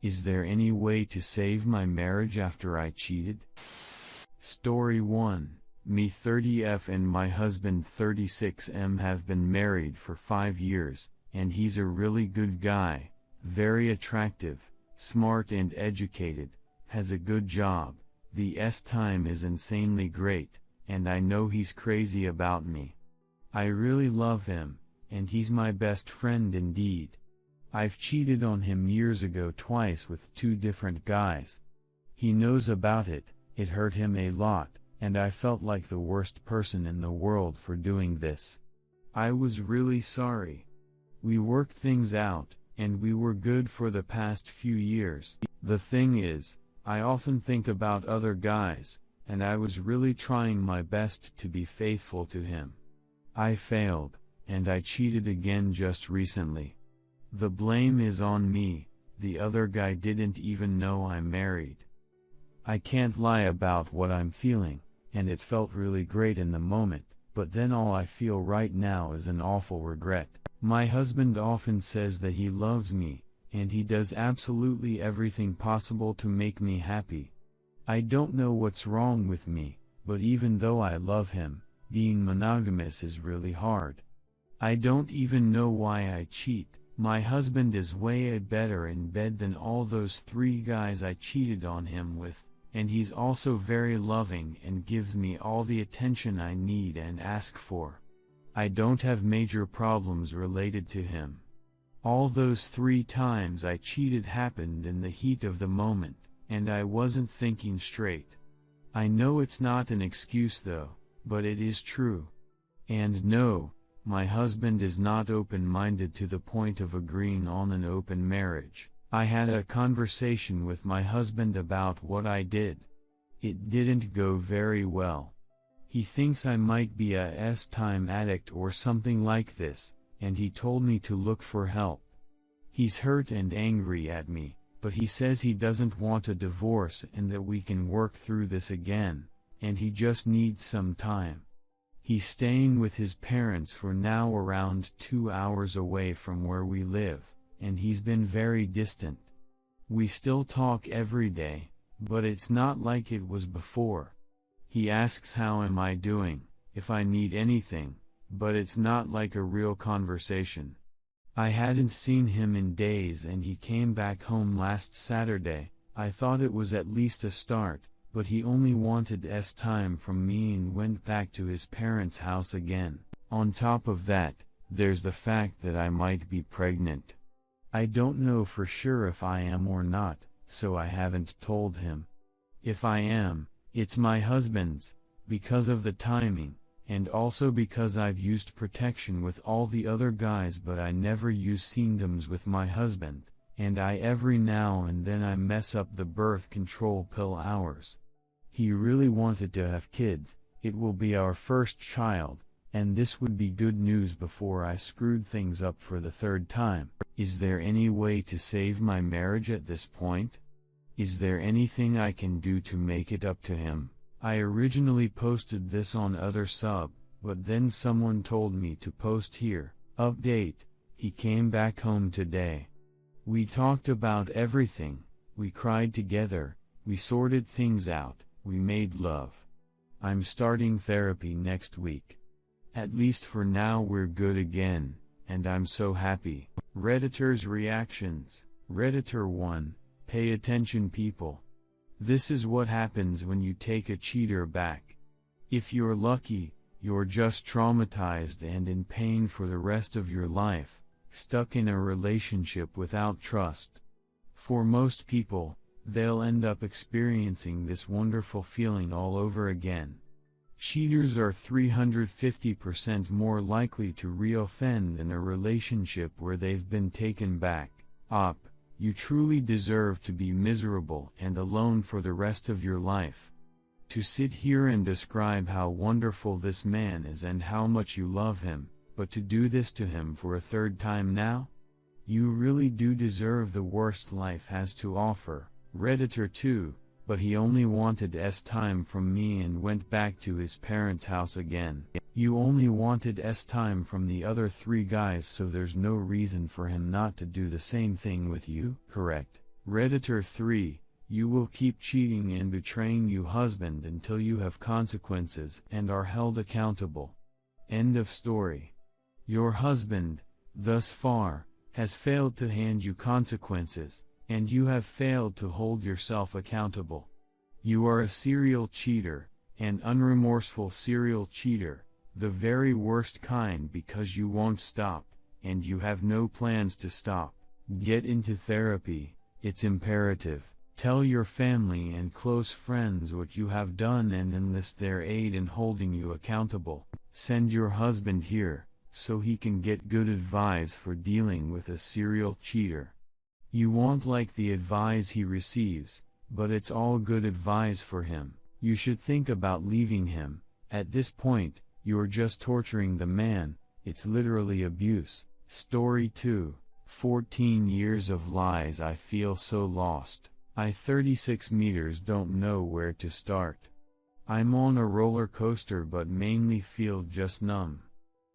Is there any way to save my marriage after I cheated? Story 1. Me 30F and my husband 36M have been married for 5 years, and he's a really good guy, very attractive, smart and educated, has a good job, the time is insanely great, and I know he's crazy about me. I really love him, and he's my best friend indeed. I've cheated on him years ago twice with 2 different guys. He knows about it, it hurt him a lot, and I felt like the worst person in the world for doing this. I was really sorry. We worked things out, and we were good for the past few years. The thing is, I often think about other guys, and I was really trying my best to be faithful to him. I failed, and I cheated again just recently. The blame is on me, the other guy didn't even know I'm married. I can't lie about what I'm feeling, and it felt really great in the moment, but then all I feel right now is an awful regret. My husband often says that he loves me, and he does absolutely everything possible to make me happy. I don't know what's wrong with me, but even though I love him, being monogamous is really hard. I don't even know why I cheat. My husband is way better in bed than all those 3 guys I cheated on him with, and he's also very loving and gives me all the attention I need and ask for. I don't have major problems related to him. All those 3 times I cheated happened in the heat of the moment, and I wasn't thinking straight. I know it's not an excuse though, but it is true. And no, my husband is not open-minded to the point of agreeing on an open marriage. I had a conversation with my husband about what I did. It didn't go very well. He thinks I might be a time addict or something like this, and he told me to look for help. He's hurt and angry at me, but he says he doesn't want a divorce and that we can work through this again, and he just needs some time. He's staying with his parents for now, around 2 hours away from where we live, and he's been very distant. We still talk every day, but it's not like it was before. He asks how am I doing, if I need anything, but it's not like a real conversation. I hadn't seen him in days and he came back home last Saturday. I thought it was at least a start, but he only wanted time from me and went back to his parents' house again. On top of that, there's the fact that I might be pregnant. I don't know for sure if I am or not, so I haven't told him. If I am, it's my husband's, because of the timing, and also because I've used protection with all the other guys but I never use condoms with my husband, and every now and then I mess up the birth control pill hours. He really wanted to have kids, it will be our first child, and this would be good news before I screwed things up for the 3rd time. Is there any way to save my marriage at this point? Is there anything I can do to make it up to him? I originally posted this on other sub, but then someone told me to post here. Update, he came back home today. We talked about everything, we cried together, we sorted things out, we made love. I'm starting therapy next week. At least for now we're good again, and I'm so happy. Redditor's reactions. Redditor 1, pay attention people. This is what happens when you take a cheater back. If you're lucky, you're just traumatized and in pain for the rest of your life, stuck in a relationship without trust. For most people, they'll end up experiencing this wonderful feeling all over again. Cheaters are 350% more likely to reoffend in a relationship where they've been taken back. You truly deserve to be miserable and alone for the rest of your life. To sit here and describe how wonderful this man is and how much you love him, but to do this to him for a 3rd time now? You really do deserve the worst life has to offer. Redditor 2, but he only wanted time from me and went back to his parents' house again. You only wanted time from the other 3 guys, so there's no reason for him not to do the same thing with you, correct? Redditor 3, you will keep cheating and betraying your husband until you have consequences and are held accountable. End of story. Your husband, thus far, has failed to hand you consequences, and you have failed to hold yourself accountable. You are a serial cheater, an unremorseful serial cheater, the very worst kind, because you won't stop, and you have no plans to stop. Get into therapy, it's imperative. Tell your family and close friends what you have done and enlist their aid in holding you accountable. Send your husband here, so he can get good advice for dealing with a serial cheater. You won't like the advice he receives, but it's all good advice for him. You should think about leaving him. At this point, you're just torturing the man, it's literally abuse. Story 2, 14 years of lies. I feel so lost. I 36 meters don't know where to start. I'm on a roller coaster but mainly feel just numb.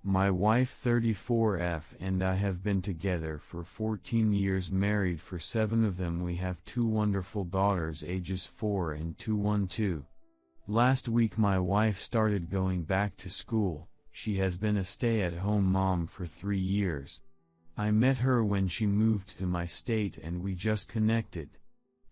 My wife 34F and I have been together for 14 years, married for 7 of them. We have 2 wonderful daughters ages 4 and 2. Last week my wife started going back to school. She has been a stay-at-home mom for 3 years. I met her when she moved to my state and we just connected.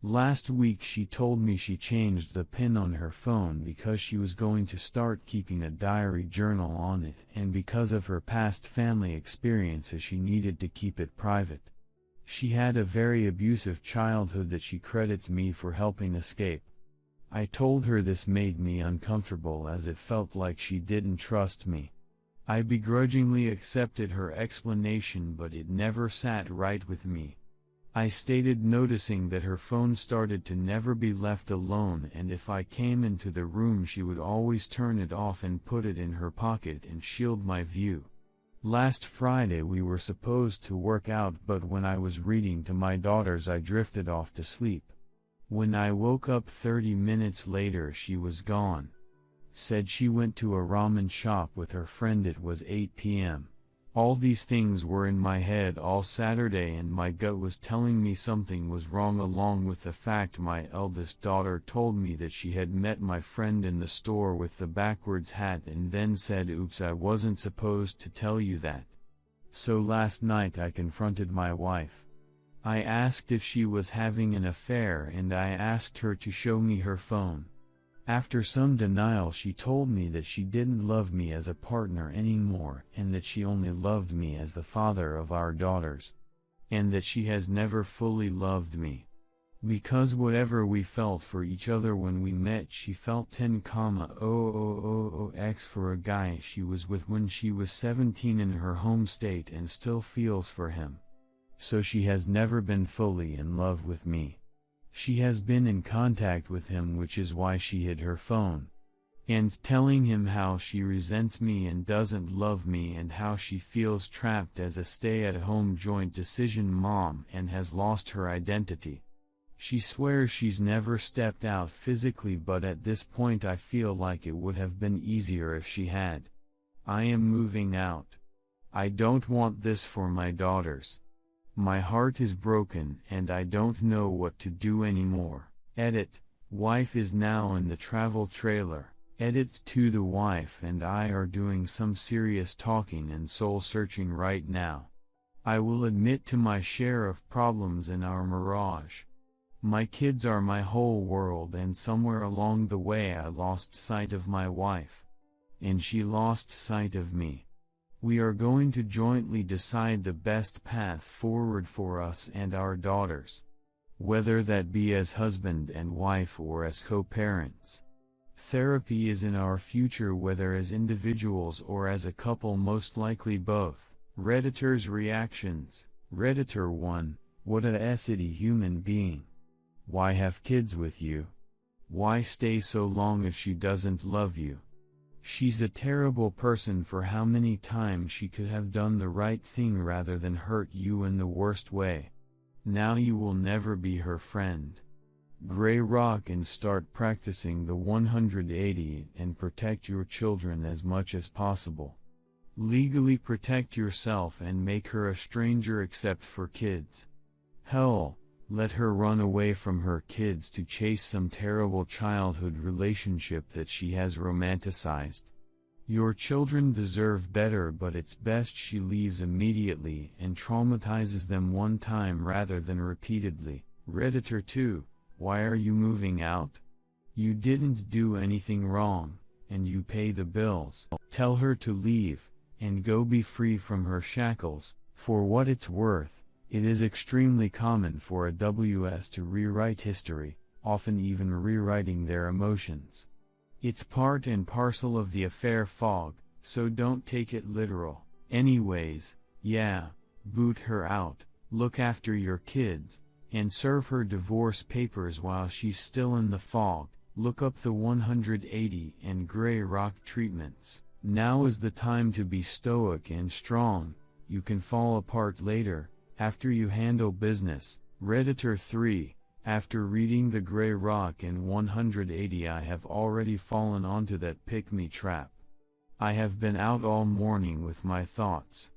Last week she told me she changed the PIN on her phone because she was going to start keeping a diary journal on it, and because of her past family experiences she needed to keep it private. She had a very abusive childhood that she credits me for helping escape. I told her this made me uncomfortable as it felt like she didn't trust me. I begrudgingly accepted her explanation, but it never sat right with me. I stated noticing that her phone started to never be left alone, and if I came into the room she would always turn it off and put it in her pocket and shield my view. Last Friday we were supposed to work out, but when I was reading to my daughters I drifted off to sleep. When I woke up 30 minutes later she was gone. Said she went to a ramen shop with her friend. It was 8 p.m. All these things were in my head all Saturday and my gut was telling me something was wrong, along with the fact my eldest daughter told me that she had met my friend in the store with the backwards hat and then said, "Oops, I wasn't supposed to tell you that." So last night I confronted my wife. I asked if she was having an affair and I asked her to show me her phone. After some denial she told me that she didn't love me as a partner anymore and that she only loved me as the father of our daughters. And that she has never fully loved me. Because whatever we felt for each other when we met, she felt 10,000x for a guy she was with when she was 17 in her home state and still feels for him. So she has never been fully in love with me. She has been in contact with him, which is why she hid her phone. And telling him how she resents me and doesn't love me and how she feels trapped as a stay-at-home joint decision mom and has lost her identity. She swears she's never stepped out physically, but at this point I feel like it would have been easier if she had. I am moving out. I don't want this for my daughters. My heart is broken and I don't know what to do anymore. Edit. Wife is now in the travel trailer. Edit. To the wife and I are doing some serious talking and soul searching right now. I will admit to my share of problems in our mirage. My kids are my whole world, and somewhere along the way I lost sight of my wife. And she lost sight of me. We are going to jointly decide the best path forward for us and our daughters. Whether that be as husband and wife or as co-parents. Therapy is in our future, whether as individuals or as a couple, most likely both. Redditor's reactions. Redditor 1, what a acidy human being. Why have kids with you? Why stay so long if she doesn't love you? She's a terrible person. For how many times she could have done the right thing rather than hurt you in the worst way. Now you will never be her friend. Gray rock and start practicing the 180 and protect your children as much as possible. Legally protect yourself and make her a stranger except for kids. Hell, Let her run away from her kids to chase some terrible childhood relationship that she has romanticized. Your children deserve better, but it's best she leaves immediately and traumatizes them one time rather than repeatedly. Redditor 2, why are you moving out? You didn't do anything wrong, and you pay the bills. Tell her to leave, and go be free from her shackles. For what it's worth, it is extremely common for a WS to rewrite history, often even rewriting their emotions. It's part and parcel of the affair fog, so don't take it literal. Anyways, yeah, boot her out, look after your kids, and serve her divorce papers while she's still in the fog. Look up the 180 and gray rock treatments. Now is the time to be stoic and strong. You can fall apart later, after you handle business. Redditor 3, after reading the gray rock and 180 I have already fallen onto that pick-me trap. I have been out all morning with my thoughts.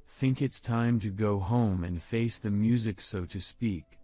Think it's time to go home and face the music, so to speak.